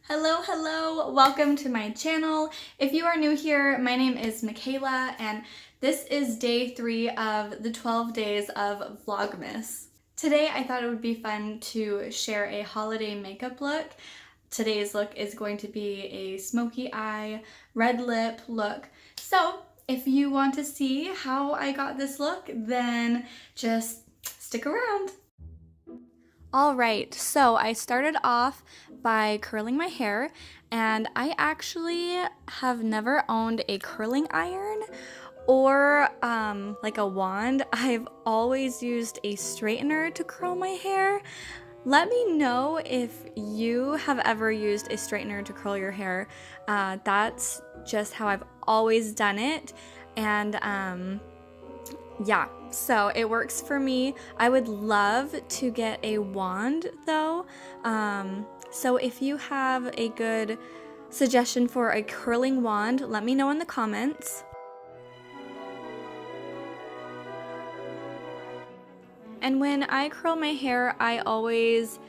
Hello, welcome to my channel. If you are new here, my name is Michaela and this is day 3 of the 12 days of Vlogmas. Today I thought it would be fun to share a holiday makeup look. Today's look is going to be a smoky eye, red lip look. So if you want to see how I got this look, then just stick around. Alright, so I started off by curling my hair, and I actually have never owned a curling iron or like a wand. I've always used a straightener to curl my hair. Let me know if you have ever used a straightener to curl your hair. That's just how I've always done it, and yeah, so it works for me. I would love to get a wand though. So if you have a good suggestion for a curling wand, let me know in the comments. And when I curl my hair, I always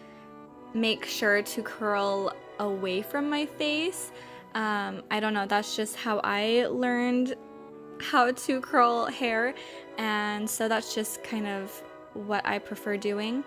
make sure to curl away from my face. I don't know, that's just how I learned how to curl hair, and so that's just kind of what I prefer doing.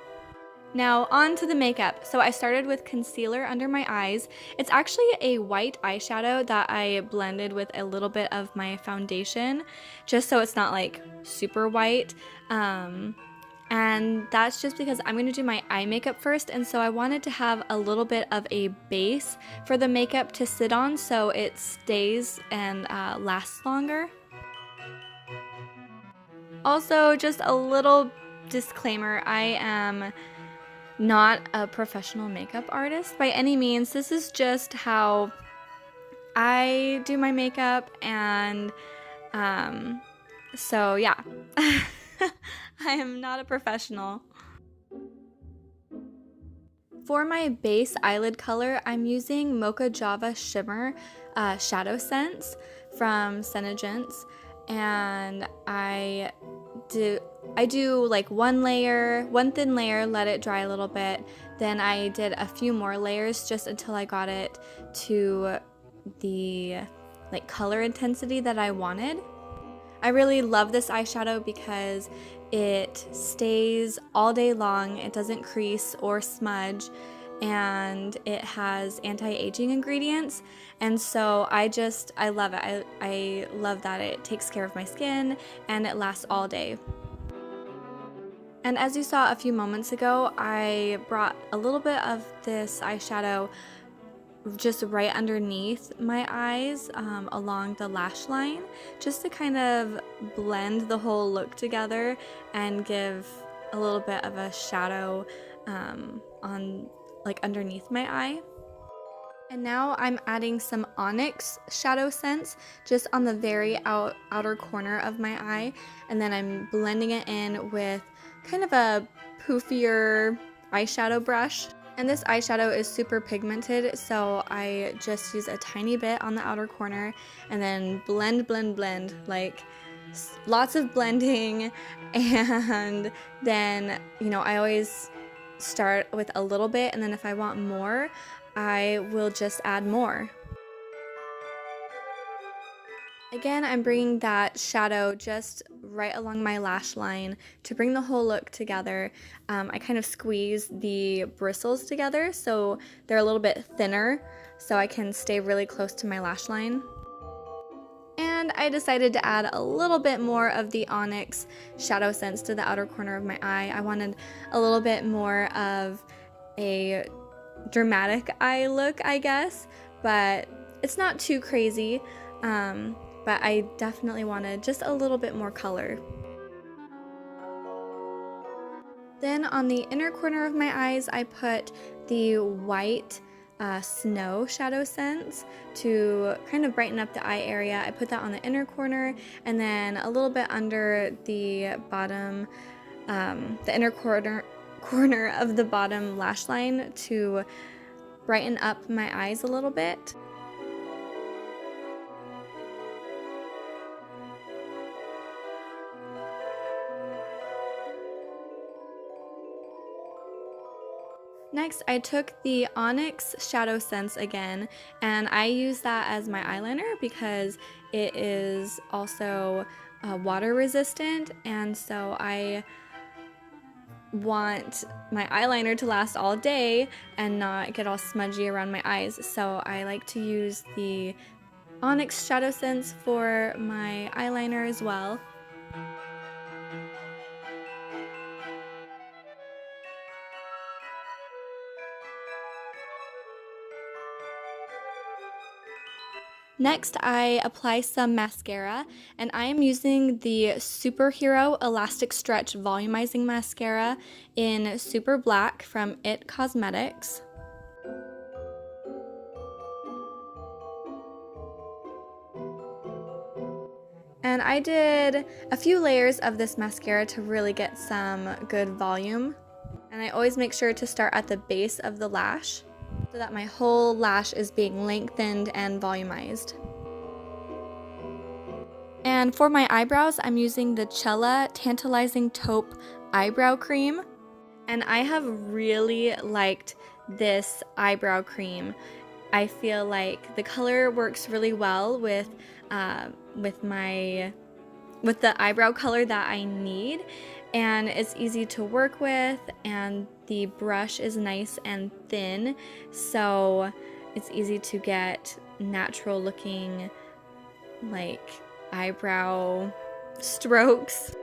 Now on to the makeup. So I started with concealer under my eyes. It's actually a white eyeshadow that I blended with a little bit of my foundation, just so it's not like super white. And that's just because I'm going to do my eye makeup first, and so I wanted to have a little bit of a base for the makeup to sit on so it stays and lasts longer. Also, just a little disclaimer, I am not a professional makeup artist by any means. This is just how I do my makeup, and so yeah, I am not a professional. For my base eyelid color, I'm using Mocha Java Shimmer Shadowsense from Shadowsense, and I do like one thin layer, let it dry a little bit, then I did a few more layers just until I got it to the like color intensity that I wanted. I really love this eyeshadow because it stays all day long, it doesn't crease or smudge, and it has anti-aging ingredients, and so I love it. I love that it takes care of my skin and it lasts all day. And as you saw a few moments ago, I brought a little bit of this eyeshadow just right underneath my eyes, along the lash line, just to kind of blend the whole look together and give a little bit of a shadow on like underneath my eye. And now I'm adding some Onyx Shadowsense just on the very outer corner of my eye, and then I'm blending it in with kind of a poofier eyeshadow brush. And this eyeshadow is super pigmented, so I just use a tiny bit on the outer corner and then blend, like lots of blending. And then, you know, I always start with a little bit, and then if I want more, I will just add more. Again, I'm bringing that shadow just right along my lash line to bring the whole look together. I kind of squeeze the bristles together so they're a little bit thinner so I can stay really close to my lash line. And I decided to add a little bit more of the Onyx Shadowsense to the outer corner of my eye. I wanted a little bit more of a dramatic eye look, I guess, but it's not too crazy. But I definitely wanted just a little bit more color. Then on the inner corner of my eyes, I put the white Snow Shadowsense to kind of brighten up the eye area. I put that on the inner corner, and then a little bit under the bottom, the inner corner of the bottom lash line to brighten up my eyes a little bit. Next, I took the Onyx Shadowsense again, and I use that as my eyeliner because it is also water resistant, and so I want my eyeliner to last all day and not get all smudgy around my eyes. So I like to use the Onyx Shadowsense for my eyeliner as well. Next, I apply some mascara, and I am using the Superhero Elastic Stretch Volumizing Mascara in Super Black from It Cosmetics. And I did a few layers of this mascara to really get some good volume. And I always make sure to start at the base of the lash so that my whole lash is being lengthened and volumized. And for my eyebrows, I'm using the Chella Tantalizing Taupe Eyebrow Cream. And I have really liked this eyebrow cream. I feel like the color works really well with the eyebrow color that I need, and it's easy to work with, and the brush is nice and thin, so it's easy to get natural looking like eyebrow strokes.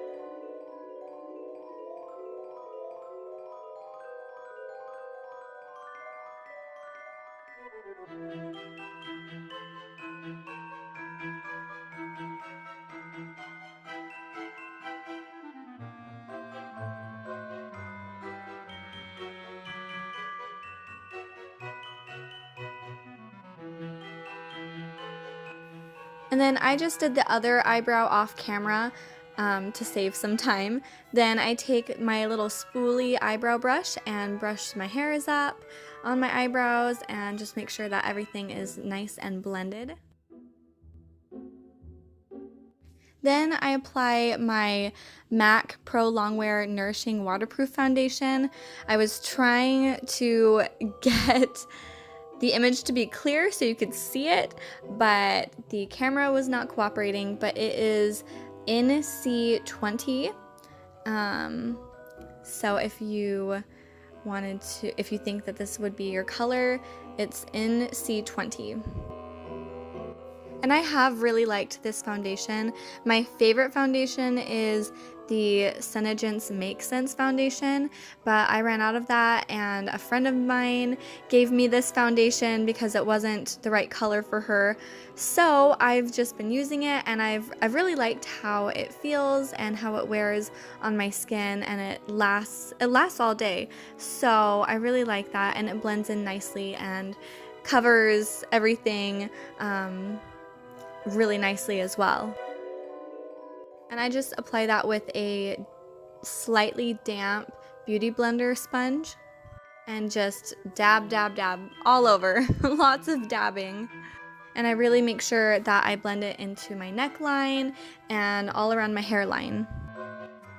And then I just did the other eyebrow off camera to save some time. Then I take my little spoolie eyebrow brush and brush my hairs up on my eyebrows and just make sure that everything is nice and blended. Then I apply my MAC Pro Longwear Nourishing Waterproof Foundation. I was trying to get the image to be clear so you could see it, but the camera was not cooperating, but it is in C20. So if you think that this would be your color, it's in C20. And I have really liked this foundation. My favorite foundation is the Senegence Make Sense foundation, but I ran out of that, and a friend of mine gave me this foundation because it wasn't the right color for her. So I've just been using it, and I've really liked how it feels and how it wears on my skin, and it lasts all day. So I really like that, and it blends in nicely and covers everything really nicely as well. And I just apply that with a slightly damp beauty blender sponge and just dab, dab, dab all over. Lots of dabbing. And I really make sure that I blend it into my neckline and all around my hairline.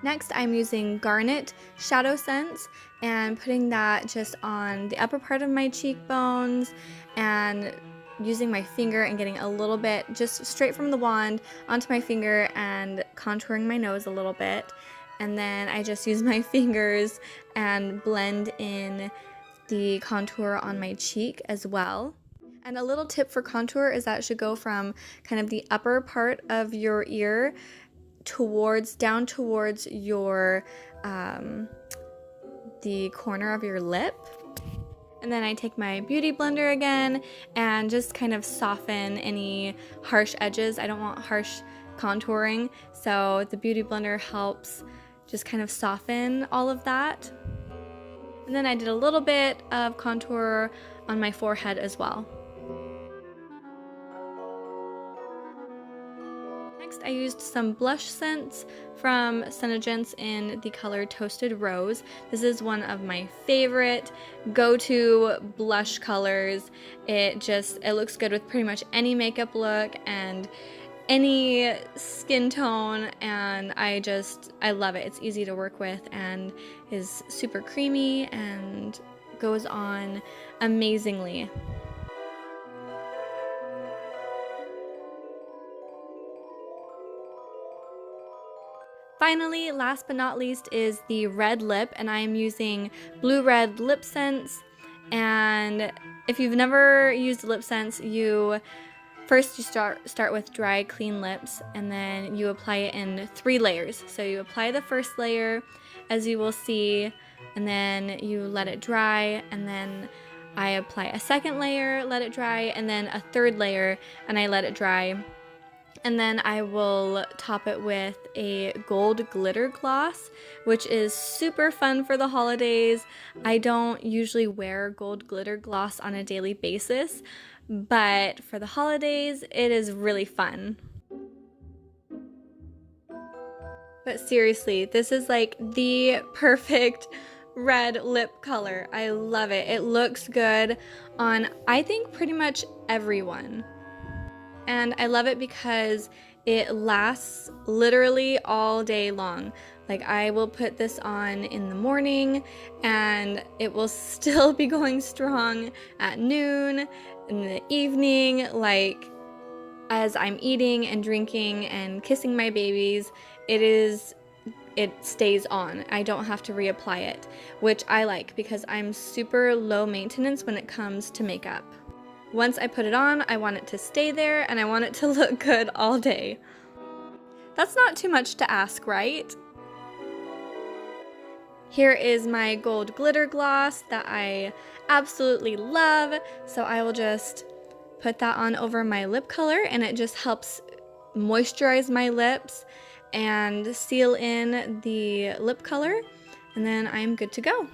Next, I'm using Garnet Shadowsense and putting that just on the upper part of my cheekbones and using my finger and getting a little bit just straight from the wand onto my finger and contouring my nose a little bit. And then I just use my fingers and blend in the contour on my cheek as well. And a little tip for contour is that it should go from kind of the upper part of your ear down towards your the corner of your lip. And then I take my beauty blender again and just kind of soften any harsh edges. I don't want harsh contouring, so the beauty blender helps just kind of soften all of that. And then I did a little bit of contour on my forehead as well. Next, I used some Blushsense from Senegence in the color Toasted Rose. This is one of my favorite go-to blush colors. It looks good with pretty much any makeup look and any skin tone, and I love it. It's easy to work with and is super creamy and goes on amazingly. Finally, last but not least is the red lip, and I am using Blue Red Blushsense. And if you've never used Blushsense, you start with dry, clean lips, and then you apply it in 3 layers. So you apply the first layer, as you will see, and then you let it dry, and then I apply a second layer, let it dry, and then a third layer, and I let it dry. And then I will top it with a gold glitter gloss, which is super fun for the holidays. I don't usually wear gold glitter gloss on a daily basis, but for the holidays, it is really fun. But seriously, this is like the perfect red lip color. I love it. It looks good on, I think, pretty much everyone. And I love it because it lasts literally all day long. Like, I will put this on in the morning and it will still be going strong at noon, in the evening, like as I'm eating and drinking and kissing my babies. It stays on. I don't have to reapply it, which I like because I'm super low maintenance when it comes to makeup. Once I put it on, I want it to stay there and I want it to look good all day. That's not too much to ask, right? Here is my gold glitter gloss that I absolutely love. So I will just put that on over my lip color, and it just helps moisturize my lips and seal in the lip color, and then I'm good to go.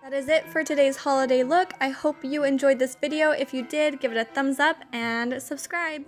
That is it for today's holiday look. I hope you enjoyed this video. If you did, give it a thumbs up and subscribe.